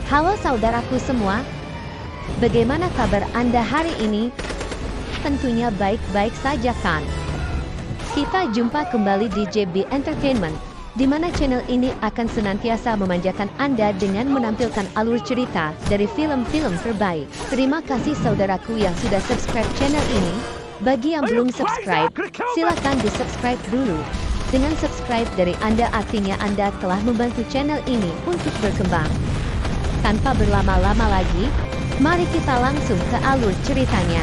Halo saudaraku semua, bagaimana kabar Anda hari ini? Tentunya baik-baik saja kan? Kita jumpa kembali di JB Entertainment, di mana channel ini akan senantiasa memanjakan Anda dengan menampilkan alur cerita dari film-film terbaik. Terima kasih saudaraku yang sudah subscribe channel ini. Bagi yang belum subscribe, silakan di-subscribe dulu. Dengan subscribe dari Anda artinya Anda telah membantu channel ini untuk berkembang. Tanpa berlama-lama lagi, mari kita langsung ke alur ceritanya.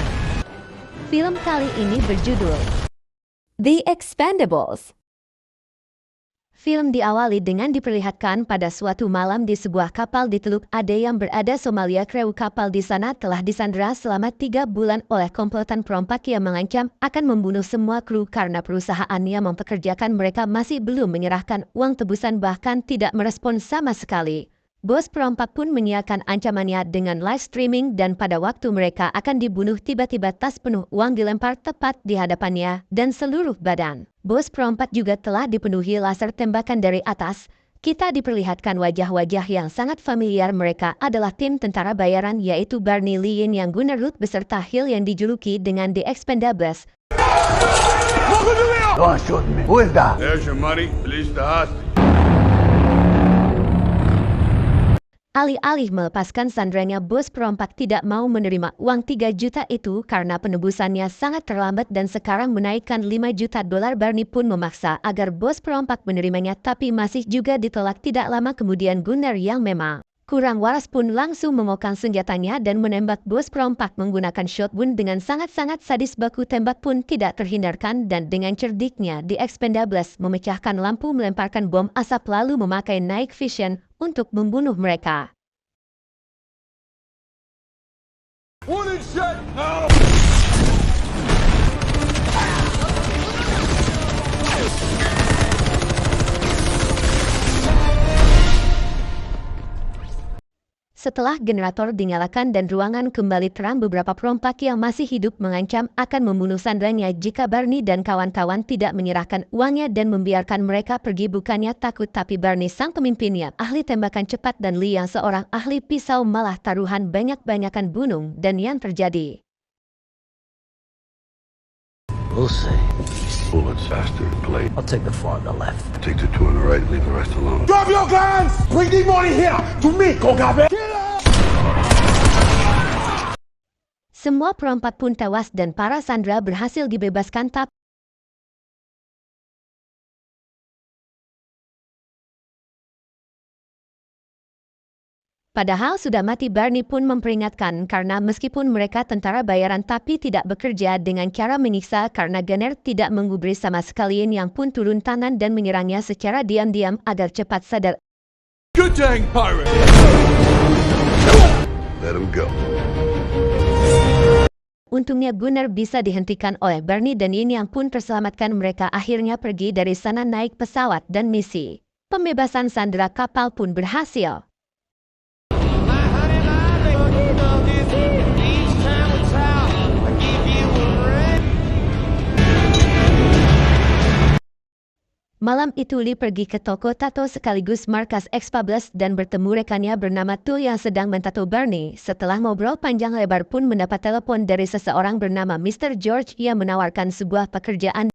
Film kali ini berjudul The Expendables. Film diawali dengan diperlihatkan pada suatu malam di sebuah kapal di Teluk Ade yang berada Somalia. Kru kapal di sana telah disandera selama 3 bulan oleh komplotan perompak yang mengancam akan membunuh semua kru karena perusahaan yang mempekerjakan mereka masih belum menyerahkan uang tebusan bahkan tidak merespon sama sekali. Bos perompak pun menyiarkan ancamannya dengan live streaming dan pada waktu mereka akan dibunuh tiba-tiba tas penuh uang dilempar tepat di hadapannya dan seluruh badan. Bos perompak juga telah dipenuhi laser tembakan dari atas. Kita diperlihatkan wajah-wajah yang sangat familiar. Mereka adalah tim tentara bayaran yaitu Barney Lin yang Gunnar Ruth beserta Hill yang dijuluki dengan The Expendables. Don't shoot me. Who is that? There's your money. Release the hostage. Alih-alih melepaskan sandranya, bos perompak tidak mau menerima uang 3 juta itu karena penebusannya sangat terlambat dan sekarang menaikkan 5 juta dolar. Barney pun memaksa agar bos perompak menerimanya tapi masih juga ditolak. Tidak lama kemudian Gunnar yang memang kurang waras pun langsung memokang senjatanya dan menembak bos perompak menggunakan shotgun dengan sangat-sangat sadis. Baku tembak pun tidak terhindarkan dan dengan cerdiknya The Expendables memecahkan lampu, melemparkan bom asap lalu memakai night vision untuk membunuh mereka. Warning shot! No! Setelah generator dinyalakan dan ruangan kembali terang, beberapa perompak yang masih hidup mengancam akan membunuh sandranya jika Barney dan kawan-kawan tidak menyerahkan uangnya dan membiarkan mereka pergi. Bukannya takut, tapi Barney sang pemimpinnya ahli tembakan cepat dan Lee yang seorang ahli pisau malah taruhan banyak-banyakan bunuh. Dan yang terjadi, We'll see. Bullets faster than blade. I'll take the far on the left. Take the 2 on the right, leave the rest alone. Drop your guns! Bring the money here to me, Kogabe! semua perompak pun tewas dan para sandera berhasil dibebaskan. Padahal sudah mati. Barney pun memperingatkan karena meskipun mereka tentara bayaran tapi tidak bekerja dengan cara menyiksa karena Gunnar tidak menggubris sama sekali. Yang pun turun tangan dan menyerangnya secara diam-diam agar cepat sadar. Good dang pirate! Let him go. Untungnya Gunnar bisa dihentikan oleh Barney dan Yin yang pun terselamatkan. Mereka akhirnya pergi dari sana naik pesawat dan misi pembebasan sandera kapal pun berhasil. Malam itu Lee pergi ke toko tato sekaligus markas Expendables dan bertemu rekannya bernama Tu yang sedang mentato Barney. Setelah ngobrol panjang lebar pun mendapat telepon dari seseorang bernama Mr. George yang menawarkan sebuah pekerjaan.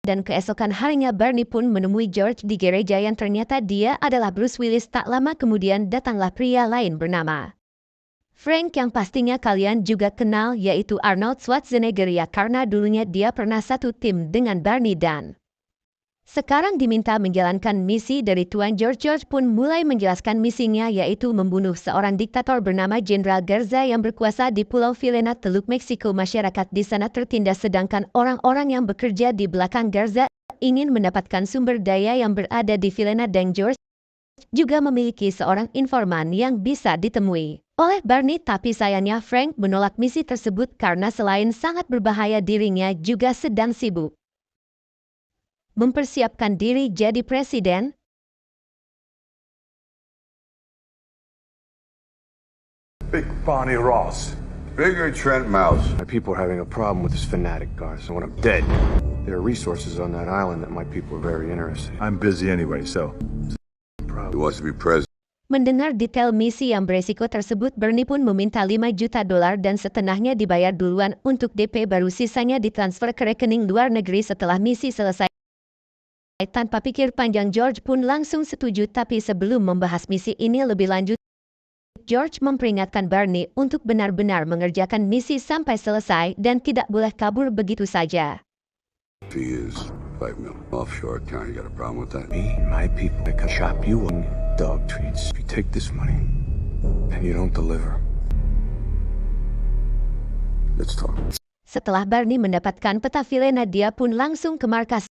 Dan keesokan harinya Barney pun menemui George di gereja yang ternyata dia adalah Bruce Willis. Tak lama kemudian datanglah pria lain bernama Frank yang pastinya kalian juga kenal, yaitu Arnold Schwarzenegger ya, karena dulunya dia pernah satu tim dengan Barney dan sekarang diminta menjalankan misi dari Tuan George. George pun mulai menjelaskan misinya, yaitu membunuh seorang diktator bernama Jenderal Garza yang berkuasa di Pulau Villena, Teluk Meksiko. Masyarakat di sana tertindas sedangkan orang-orang yang bekerja di belakang Garza ingin mendapatkan sumber daya yang berada di Villena dan George juga memiliki seorang informan yang bisa ditemui oleh Barney, tapi sayangnya Frank menolak misi tersebut karena selain sangat berbahaya dirinya juga sedang sibuk mempersiapkan diri jadi presiden. Big Barney Ross. Bigger Trent Mouse. My people are having a problem with this fanatic guy, so when I'm dead, there are resources on that island that my people are very interested in. I'm busy anyway, so out. He wants to be president. Mendengar detail misi yang beresiko tersebut, Bernie pun meminta $5 juta dan setengahnya dibayar duluan untuk DP, baru sisanya ditransfer ke rekening luar negeri setelah misi selesai. Tanpa pikir panjang, George pun langsung setuju, tapi sebelum membahas misi ini lebih lanjut, George memperingatkan Bernie untuk benar-benar mengerjakan misi sampai selesai dan tidak boleh kabur begitu saja. He is $5 million offshore account. You got a problem with that? Me and my people, I can shop you on dog treats. If you take this money and you don't deliver, Let's talk. Setelah Bernie mendapatkan peta Vilena, dia pun langsung ke markas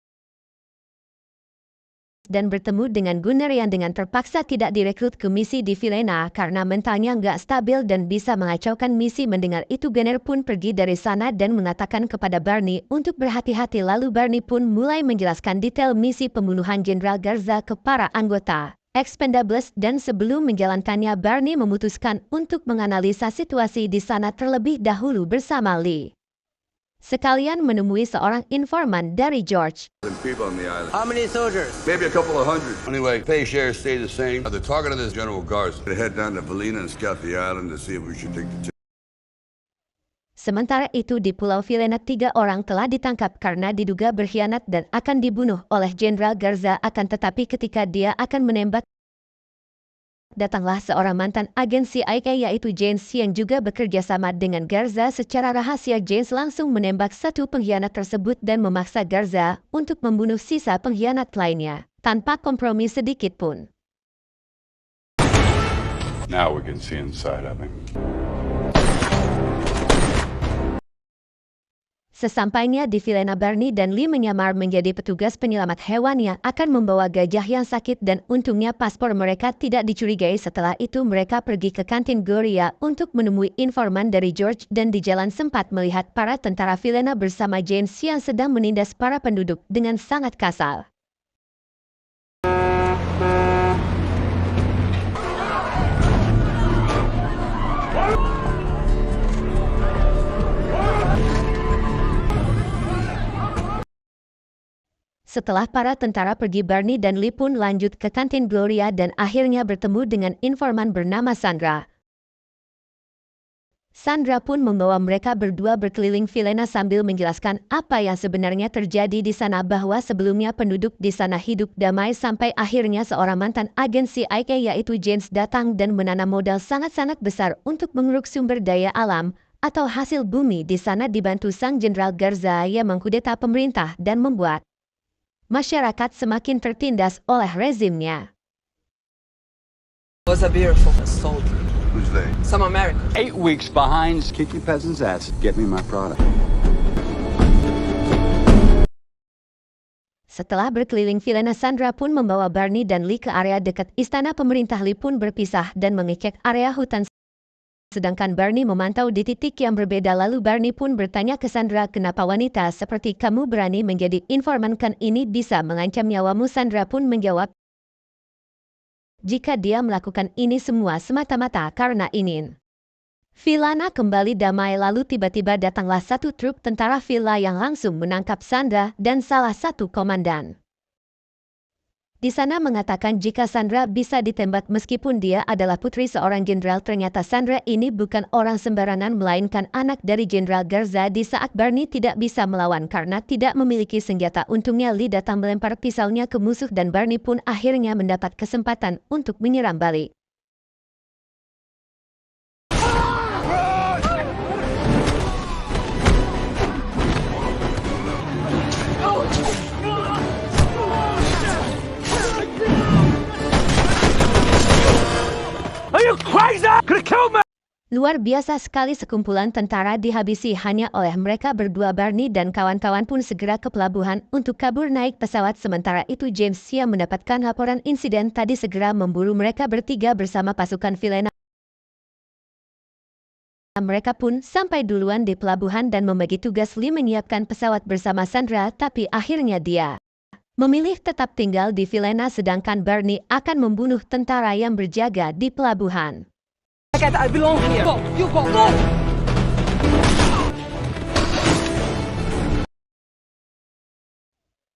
dan bertemu dengan Gunnar yang dengan terpaksa tidak direkrut ke misi di Vilena karena mentalnya nggak stabil dan bisa mengacaukan misi. Mendengar itu, Gunnar pun pergi dari sana dan mengatakan kepada Bernie untuk berhati-hati. Lalu Bernie pun mulai menjelaskan detail misi pembunuhan Jenderal Garza ke para anggota Expendables, dan sebelum menjalankannya, Bernie memutuskan untuk menganalisa situasi di sana terlebih dahulu bersama Lee. Sekalian menemui seorang informan dari George. People on the island. How many soldiers? Maybe a couple of hundred. Anyway, pay shares stay the same. The target of this General Garza. To head down to Vilena and scout the island to see if we should take the. Sementara itu di Pulau Vilena, 3 orang telah ditangkap karena diduga berkhianat dan akan dibunuh oleh Jenderal Garza. Akan tetapi ketika dia akan menembak, datanglah seorang mantan agen CIA yaitu James yang juga bekerja sama dengan Garza. Secara rahasia, James langsung menembak satu pengkhianat tersebut dan memaksa Garza untuk membunuh sisa pengkhianat lainnya tanpa kompromi sedikit pun. Now we can see inside of him. Sesampainya di Vilena, Bernie dan Lee menyamar menjadi petugas penyelamat hewan yang akan membawa gajah yang sakit, dan untungnya paspor mereka tidak dicurigai. Setelah itu mereka pergi ke kantin Gloria untuk menemui informan dari George, dan di jalan sempat melihat para tentara Vilena bersama James yang sedang menindas para penduduk dengan sangat kasar. Setelah para tentara pergi, Bernie dan Lee pun lanjut ke kantin Gloria dan akhirnya bertemu dengan informan bernama Sandra. Sandra pun membawa mereka berdua berkeliling Vilena sambil menjelaskan apa yang sebenarnya terjadi di sana, bahwa sebelumnya penduduk di sana hidup damai sampai akhirnya seorang mantan agen CIA yaitu James datang dan menanam modal sangat-sangat besar untuk mengeruk sumber daya alam atau hasil bumi di sana, dibantu sang Jenderal Garza yang mengkudeta pemerintah dan membuat masyarakat semakin tertindas oleh rezimnya. Was a beautiful soldier. Who's they? Some American. 8 weeks behind. Kick your peasant's ass. Get me my product. Setelah berkeliling Vilena, Sandra pun membawa Bernie dan Lee ke area dekat istana pemerintah. Lee pun berpisah dan mengecek area hutan, sedangkan Bernie memantau di titik yang berbeda. Lalu Bernie pun bertanya ke Sandra, kenapa wanita seperti kamu berani menjadi informan, kan ini bisa mengancam nyawamu? Sandra pun menjawab, jika dia melakukan ini semua semata-mata karena ingin Vilena kembali damai. Lalu tiba-tiba datanglah satu truk tentara Villa yang langsung menangkap Sandra dan salah satu komandan di sana mengatakan jika Sandra bisa ditembak meskipun dia adalah putri seorang jenderal. Ternyata Sandra ini bukan orang sembarangan, melainkan anak dari Jenderal Garza. Di saat Bernie tidak bisa melawan karena tidak memiliki senjata, untungnya Lee datang melempar pisaunya ke musuh dan Bernie pun akhirnya mendapat kesempatan untuk menyerang balik. Luar biasa sekali, sekumpulan tentara dihabisi hanya oleh mereka berdua. Bernie dan kawan-kawan pun segera ke pelabuhan untuk kabur naik pesawat. Sementara itu James yang mendapatkan laporan insiden tadi segera memburu mereka bertiga bersama pasukan Vilena. Mereka pun sampai duluan di pelabuhan dan membagi tugas. Lee menyiapkan pesawat bersama Sandra, tapi akhirnya dia memilih tetap tinggal di Vilena, sedangkan Bernie akan membunuh tentara yang berjaga di pelabuhan. I belong here. Go, you go, go!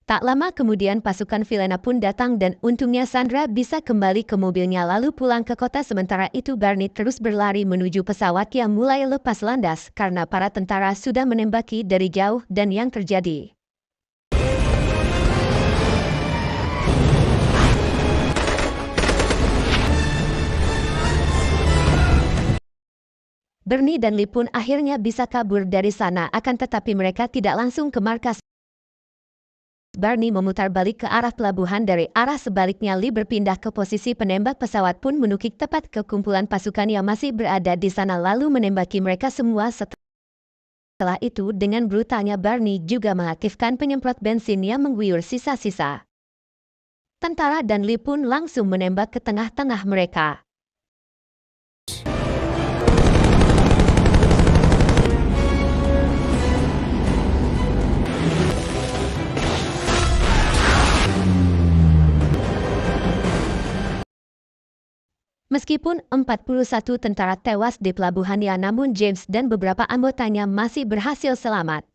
Tak lama kemudian pasukan Vilena pun datang dan untungnya Sandra bisa kembali ke mobilnya lalu pulang ke kota. Sementara itu Barney terus berlari menuju pesawat yang mulai lepas landas karena para tentara sudah menembaki dari jauh dan yang terjadi. Barney dan Lee pun akhirnya bisa kabur dari sana, akan tetapi mereka tidak langsung ke markas. Barney memutar balik ke arah pelabuhan dari arah sebaliknya. Lee berpindah ke posisi penembak. Pesawat pun menukik tepat ke kumpulan pasukan yang masih berada di sana lalu menembaki mereka semua. Setelah itu dengan brutalnya Barney juga mengaktifkan penyemprot bensin yang mengguyur sisa-sisa tentara dan Lee pun langsung menembak ke tengah-tengah mereka. Meskipun 41 tentara tewas di pelabuhannya, namun James dan beberapa anggotanya masih berhasil selamat.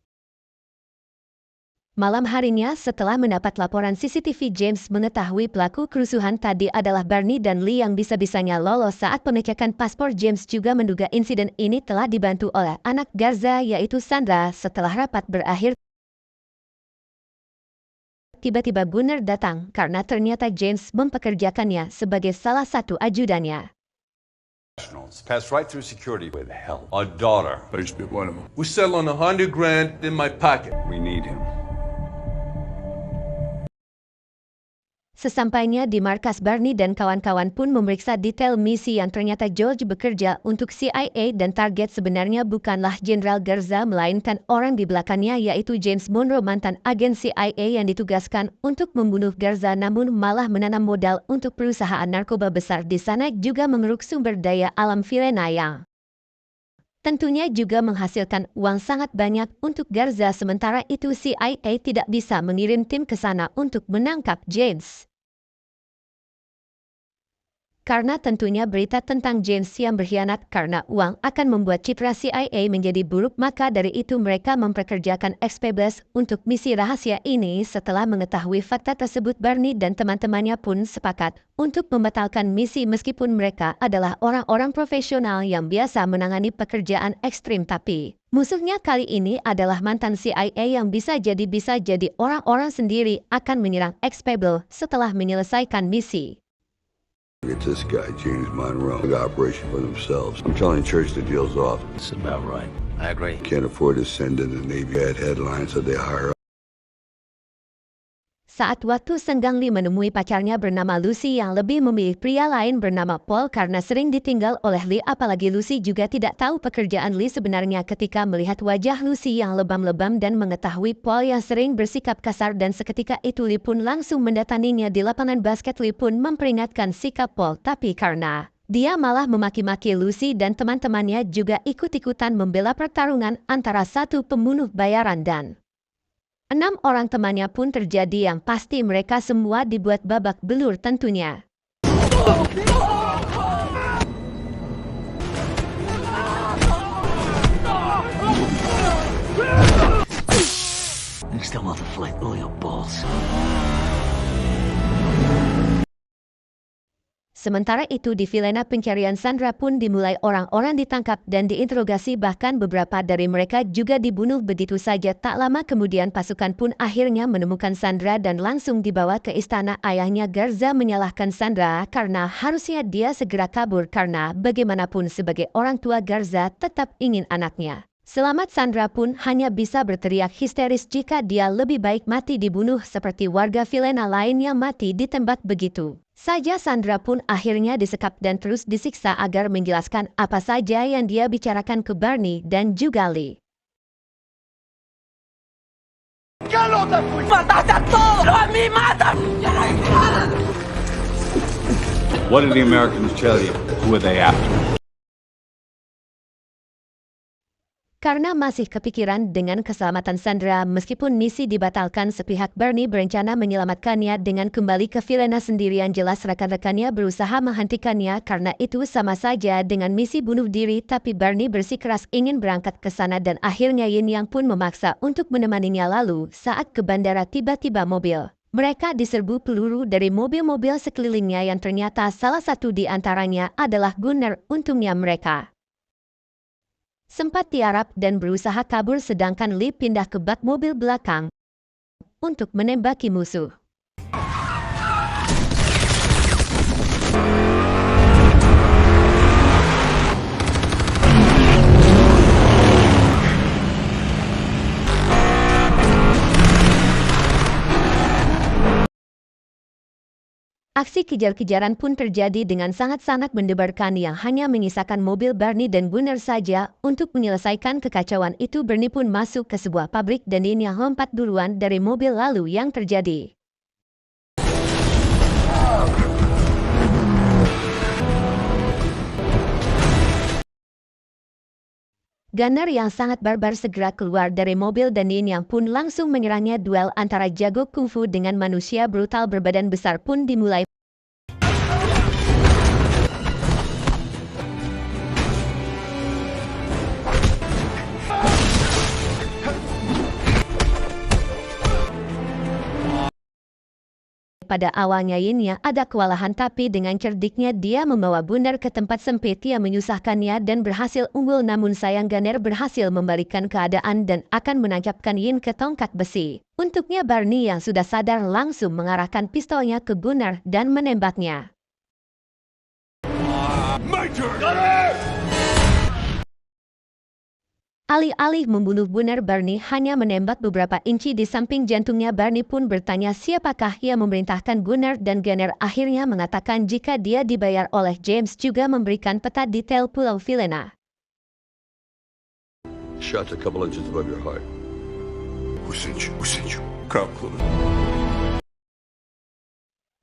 Malam harinya setelah mendapat laporan CCTV, James mengetahui pelaku kerusuhan tadi adalah Barney dan Lee yang bisa-bisanya lolos saat pengecekan paspor. James juga menduga insiden ini telah dibantu oleh anak Garza yaitu Sandra. Setelah rapat berakhir, tiba-tiba Gunnar datang karena ternyata James mempekerjakannya sebagai salah satu ajudannya. Passed right through security with help. Our daughter. I just bit one of them. We settle on $100 grand in my pocket. We need him. Sesampainya di markas, Barney dan kawan-kawan pun memeriksa detail misi yang ternyata George bekerja untuk CIA dan target sebenarnya bukanlah Jenderal Garza melainkan orang di belakangnya yaitu James Monroe, mantan agen CIA yang ditugaskan untuk membunuh Garza namun malah menanam modal untuk perusahaan narkoba besar di sana, juga mengeruk sumber daya alam Vilena yang tentunya juga menghasilkan uang sangat banyak untuk Garza. Sementara itu CIA tidak bisa mengirim tim ke sana untuk menangkap James karena tentunya berita tentang James yang berkhianat karena uang akan membuat citra CIA menjadi buruk. Maka dari itu mereka memperkerjakan XP-11 untuk misi rahasia ini. Setelah mengetahui fakta tersebut, Barney dan teman-temannya pun sepakat untuk membatalkan misi meskipun mereka adalah orang-orang profesional yang biasa menangani pekerjaan ekstrim. Tapi musuhnya kali ini adalah mantan CIA yang bisa jadi orang-orang sendiri akan menyerang XP-11 setelah menyelesaikan misi. Get this guy, James Monroe, the operation for themselves. I'm telling Church the deal's off. That's about right. I agree. Can't afford to send in the Navy bad headlines, so they hire us. Saat waktu senggang, Lee menemui pacarnya bernama Lucy yang lebih memilih pria lain bernama Paul karena sering ditinggal oleh Lee. Apalagi Lucy juga tidak tahu pekerjaan Lee sebenarnya. Ketika melihat wajah Lucy yang lebam-lebam dan mengetahui Paul yang sering bersikap kasar, dan seketika itu Lee pun langsung mendatanginya di lapangan basket. Lee pun memperingatkan sikap Paul, tapi karena dia malah memaki-maki Lucy dan teman-temannya juga ikut-ikutan membela pertarungan antara satu pembunuh bayaran dan 6 orang temannya pun terjadi yang pasti mereka semua dibuat babak belur tentunya. Next time I'll deflate all your balls. Sementara itu di Vilena, pencarian Sandra pun dimulai. Orang-orang ditangkap dan diinterogasi, bahkan beberapa dari mereka juga dibunuh begitu saja. Tak lama kemudian pasukan pun akhirnya menemukan Sandra dan langsung dibawa ke istana. Ayahnya Garza menyalahkan Sandra karena harusnya dia segera kabur karena bagaimanapun sebagai orang tua Garza tetap ingin anaknya selamat. Sandra pun hanya bisa berteriak histeris jika dia lebih baik mati dibunuh seperti warga Vilena lain yang mati ditembak begitu saja. Sandra pun akhirnya disekap dan terus disiksa agar menjelaskan apa saja yang dia bicarakan ke Barney dan juga Lee. What did the Americans tell you? Who are they after? Karena masih kepikiran dengan keselamatan Sandra meskipun misi dibatalkan, sepihak Bernie berencana menyelamatkannya dengan kembali ke Vilena sendirian. Jelas rekan-rekannya berusaha menghentikannya karena itu sama saja dengan misi bunuh diri, tapi Bernie bersikeras ingin berangkat ke sana dan akhirnya Yin Yang pun memaksa untuk menemaninya. Lalu saat ke bandara tiba-tiba mobil mereka diserbu peluru dari mobil-mobil sekelilingnya yang ternyata salah satu di antaranya adalah Gunnar. Untungnya mereka sempat tiarap dan berusaha kabur sedangkan Lee pindah ke bak mobil belakang untuk menembaki musuh. Aksi kejar-kejaran pun terjadi dengan sangat-sangat mendebarkan yang hanya menyisakan mobil Bernie dan Gunnar saja. Untuk menyelesaikan kekacauan itu Bernie pun masuk ke sebuah pabrik dan Yin Yang lompat duluan dari mobil. Lalu yang terjadi? Gunnar yang sangat barbar segera keluar dari mobil dan Yin Yang pun langsung menyerangnya. Duel antara jago kungfu dengan manusia brutal berbadan besar pun dimulai. Pada awalnya Yin Yang ada kewalahan, tapi dengan cerdiknya dia membawa Gunnar ke tempat sempit yang menyusahkannya dan berhasil unggul. Namun sayang Gunnar berhasil membalikkan keadaan dan akan menancapkan Yin ke tongkat besi. Untuknya Bernie yang sudah sadar langsung mengarahkan pistolnya ke Gunnar dan menembaknya. Alih-alih membunuh Gunnar, Bernie hanya menembak beberapa inci di samping jantungnya. Bernie pun bertanya siapakah yang memerintahkan Gunnar dan Gunnar akhirnya mengatakan jika dia dibayar oleh James juga memberikan peta detail Pulau Vilena. Shots a couple inches above your heart. Who sent you? Who sent you? Come close.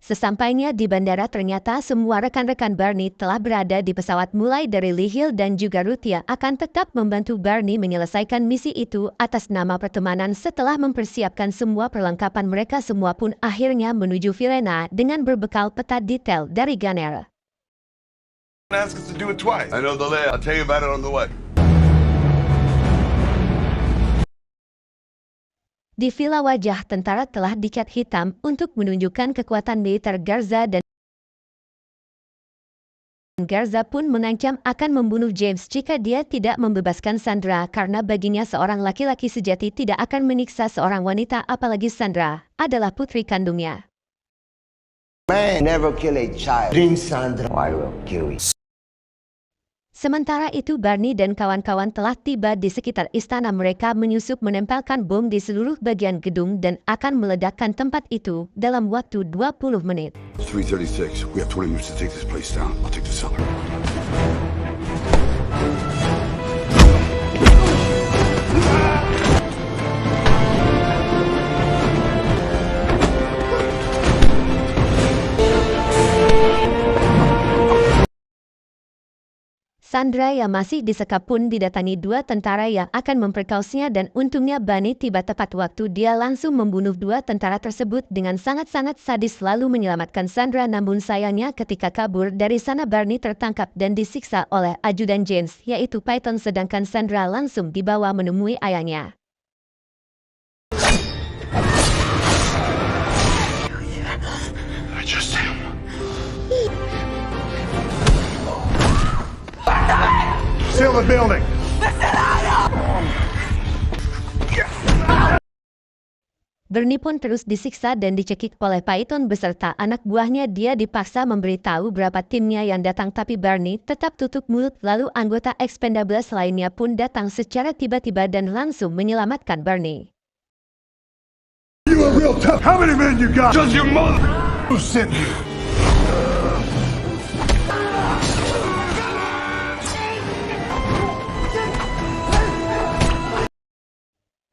Sesampainya di bandara ternyata semua rekan-rekan Bernie telah berada di pesawat, mulai dari Lee Hill dan juga Ruth yang akan tetap membantu Bernie menyelesaikan misi itu atas nama pertemanan. Setelah mempersiapkan semua perlengkapan, mereka semua pun akhirnya menuju Vilena dengan berbekal peta detail dari Gunnar. Ask us to do it twice. I know the layout. I'll tell you about it on the way. Di villa wajah tentara telah dicat hitam untuk menunjukkan kekuatan militer Garza dan Garza pun mengancam akan membunuh James jika dia tidak membebaskan Sandra karena baginya seorang laki-laki sejati tidak akan menyiksa seorang wanita, apalagi Sandra adalah putri kandungnya. Man never kill a child. Dream Sandra, I will kill you. Sementara itu Bernie dan kawan-kawan telah tiba di sekitar istana. Mereka menyusup menempelkan bom di seluruh bagian gedung dan akan meledakkan tempat itu dalam waktu 20 menit. 3:36. We have 20 minutes to take this place down. I'll take the cellar. Sandra yang masih disekap pun didatangi dua tentara yang akan memperkaosnya dan untungnya Bernie tiba tepat waktu. Dia langsung membunuh dua tentara tersebut dengan sangat-sangat sadis lalu menyelamatkan Sandra. Namun sayangnya ketika kabur dari sana Bernie tertangkap dan disiksa oleh ajudan James yaitu Python, sedangkan Sandra langsung dibawa menemui ayahnya. I just him. Seal the building. Bernie pun terus disiksa dan dicekik oleh Python beserta anak buahnya. Dia dipaksa memberitahu berapa timnya yang datang, tapi Bernie tetap tutup mulut. Lalu anggota Expendables lainnya pun datang secara tiba-tiba dan langsung menyelamatkan Bernie. You are real tough. How many men you got? Does your mother? Who sent you?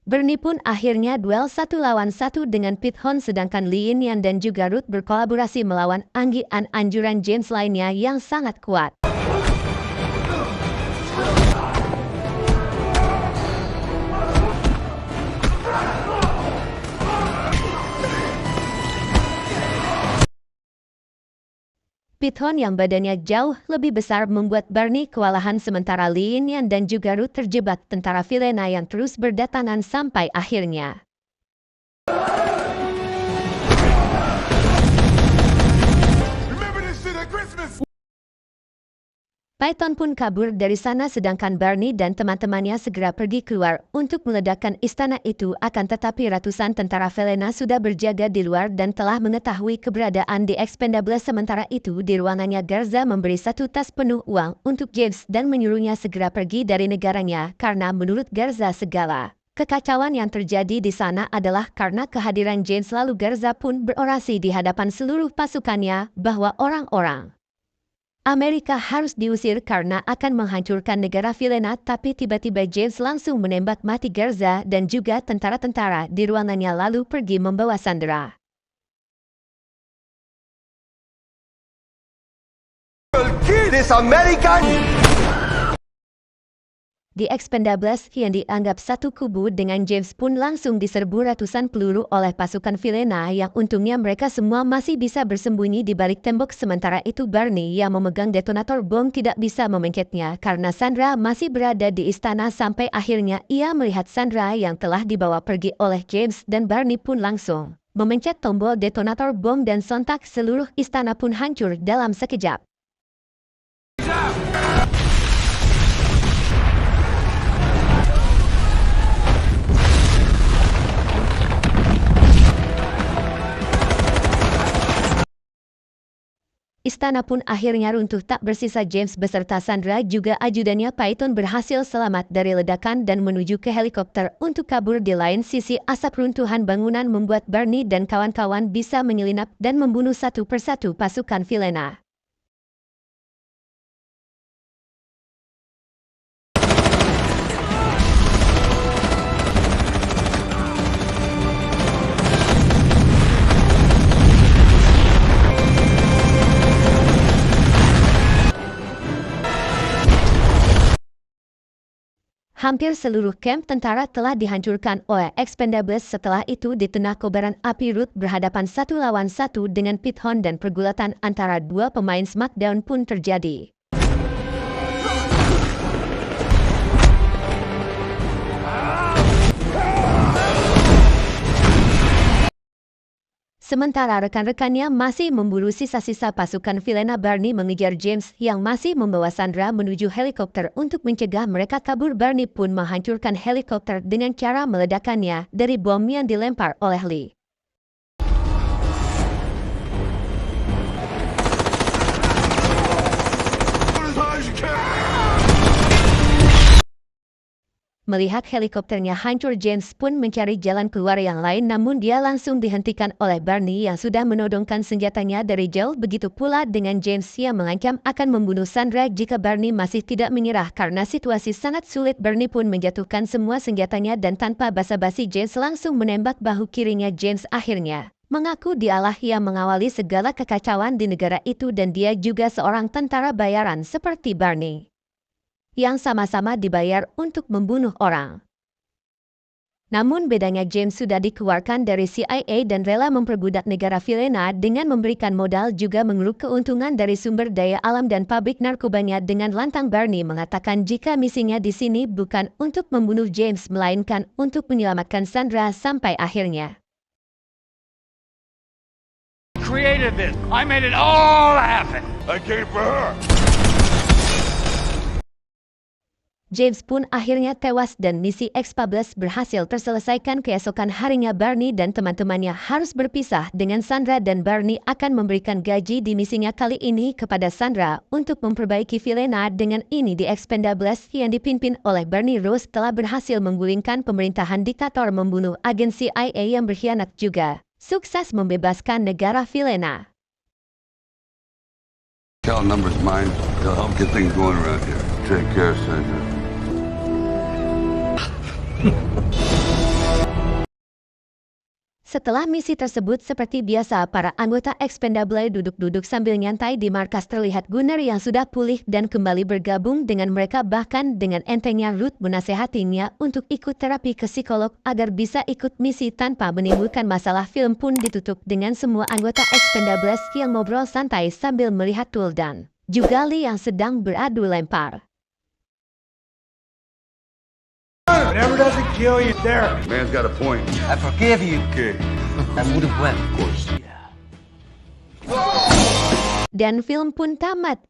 Bernie pun akhirnya duel 1 lawan 1 dengan Python, sedangkan Lee Yin Yang dan juga Ruth berkolaborasi melawan anggian anjuran James lainnya yang sangat kuat. Python yang badannya jauh lebih besar membuat Barney kewalahan sementara Linian dan juga Ruth terjebak tentara Vilena yang terus berdatangan sampai akhirnya. Remember this shit at Christmas! Python pun kabur dari sana sedangkan Barney dan teman-temannya segera pergi keluar untuk meledakkan istana itu, akan tetapi ratusan tentara Vilena sudah berjaga di luar dan telah mengetahui keberadaan The Expendables. Sementara itu di ruangannya Garza memberi satu tas penuh uang untuk James dan menyuruhnya segera pergi dari negaranya karena menurut Garza segala kekacauan yang terjadi di sana adalah karena kehadiran James. Lalu Garza pun berorasi di hadapan seluruh pasukannya bahwa orang-orang Amerika harus diusir karena akan menghancurkan negara Vilena, tapi tiba-tiba James langsung menembak mati Garza dan juga tentara-tentara di ruangannya lalu pergi membawa Sandra. This American! The Expendables yang dianggap satu kubu dengan James pun langsung diserbu ratusan peluru oleh pasukan Vilena yang untungnya mereka semua masih bisa bersembunyi di balik tembok. Sementara itu Barney yang memegang detonator bom tidak bisa memencetnya karena Sandra masih berada di istana sampai akhirnya ia melihat Sandra yang telah dibawa pergi oleh James dan Barney pun langsung memencet tombol detonator bom dan sontak seluruh istana pun hancur dalam sekejap. Istana pun akhirnya runtuh, tak bersisa James beserta Sandra juga ajudannya Python berhasil selamat dari ledakan dan menuju ke helikopter untuk kabur. Di lain sisi asap runtuhan bangunan membuat Barney dan kawan-kawan bisa menyelinap dan membunuh satu persatu pasukan Vilena. Hampir seluruh kamp tentara telah dihancurkan oleh Expendables. Setelah itu di tengah kobaran api Ruth berhadapan satu lawan satu dengan Python dan pergulatan antara dua pemain SmackDown pun terjadi. Sementara rekan-rekannya masih memburu sisa-sisa pasukan Vilena, Barney mengejar James yang masih membawa Sandra menuju helikopter untuk mencegah mereka kabur. Barney pun menghancurkan helikopter dengan cara meledakkannya dari bom yang dilempar oleh Lee. Melihat helikopternya hancur, James pun mencari jalan keluar yang lain, namun dia langsung dihentikan oleh Barney yang sudah menodongkan senjatanya dari jauh. Begitu pula dengan James yang mengancam akan membunuh Sandra jika Barney masih tidak menyerah. Karena situasi sangat sulit, Barney pun menjatuhkan semua senjatanya dan tanpa basa-basi James langsung menembak bahu kirinya. James akhirnya mengaku dialah yang mengawali segala kekacauan di negara itu dan dia juga seorang tentara bayaran seperti Barney yang sama-sama dibayar untuk membunuh orang. Namun bedanya James sudah dikeluarkan dari CIA dan rela memperbudak negara Vilena dengan memberikan modal juga mengeruk keuntungan dari sumber daya alam dan pabrik narkobanya dengan lantang. Barney mengatakan jika misinya di sini bukan untuk membunuh James melainkan untuk menyelamatkan Sandra sampai akhirnya. Created this. I made it all happen. I came for her. James pun akhirnya tewas dan misi Expendables berhasil terselesaikan. Keesokan harinya Barney dan teman-temannya harus berpisah dengan Sandra dan Barney akan memberikan gaji di misinya kali ini kepada Sandra untuk memperbaiki Vilena. Dengan ini The Expendables yang dipimpin oleh Barney Rose telah berhasil menggulingkan pemerintahan diktator, membunuh agen CIA yang berkhianat juga sukses membebaskan negara Vilena. Tell numbers mine. They'll help get things going around here. Take care, Sandra. Setelah misi tersebut seperti biasa para anggota Expendable duduk-duduk sambil nyantai di markas terlihat Gunner yang sudah pulih dan kembali bergabung dengan mereka bahkan dengan entengnya Ruth menasehatinya untuk ikut terapi ke psikolog agar bisa ikut misi tanpa menimbulkan masalah. Film pun ditutup dengan semua anggota Expendables yang ngobrol santai sambil melihat Tool dan juga Lee yang sedang beradu lempar. Whatever doesn't kill you, there. Man's got a point. I forgive you. Okay. I would have went. Of course. Dan film pun tamat.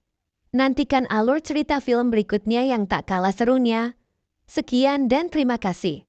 Nantikan alur cerita film berikutnya yang tak kalah serunya. Sekian dan terima kasih.